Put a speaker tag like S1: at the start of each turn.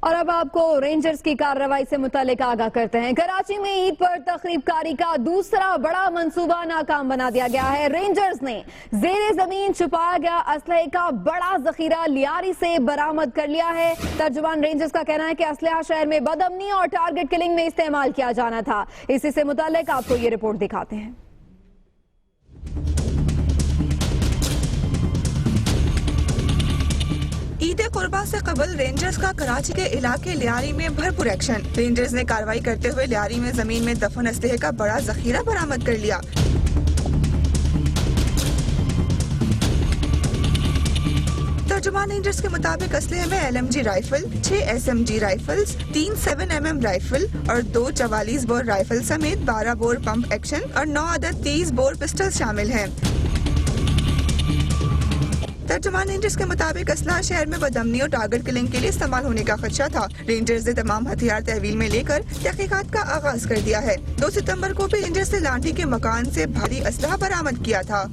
S1: اور اب آپ کو رینجرز کی کارروائی سے متعلق آگاہ کرتے ہیں۔ کراچی میں عید پر تخریب کاری کا دوسرا بڑا منصوبہ ناکام بنا دیا گیا ہے۔ رینجرز نے زیر زمین چھپایا گیا اسلحے کا بڑا ذخیرہ لیاری سے برآمد کر لیا ہے۔ ترجمان رینجرز کا کہنا ہے کہ اسلحہ شہر میں بدامنی اور ٹارگٹ کلنگ میں استعمال کیا جانا تھا۔ اسی سے متعلق آپ کو یہ رپورٹ دکھاتے ہیں۔
S2: عید قربا سے قبل رینجرز کا کراچی کے علاقے لیاری میں بھرپور ایکشن۔ رینجرز نے کارروائی کرتے ہوئے لیاری میں زمین میں دفن اسلحے کا بڑا ذخیرہ برآمد کر لیا۔ ترجمان رینجرز کے مطابق اسلحے میں LMG rifle, 6 SMG rifles, 3 7mm rifle اور 2 44 بور رائفل سمیت 12 بور پمپ ایکشن اور 9 عدد 30 بور پسٹل شامل ہیں۔ ترجمان رینجرز کے مطابق اسلحہ شہر میں بدامنی اور ٹارگٹ کلنگ کے لیے استعمال ہونے کا خدشہ تھا۔ رینجرز نے تمام ہتھیار تحویل میں لے کر تحقیقات کا آغاز کر دیا ہے۔ 2 ستمبر کو بھی رینجرز نے لانڈھی کے مکان سے بھاری اسلحہ برآمد کیا تھا۔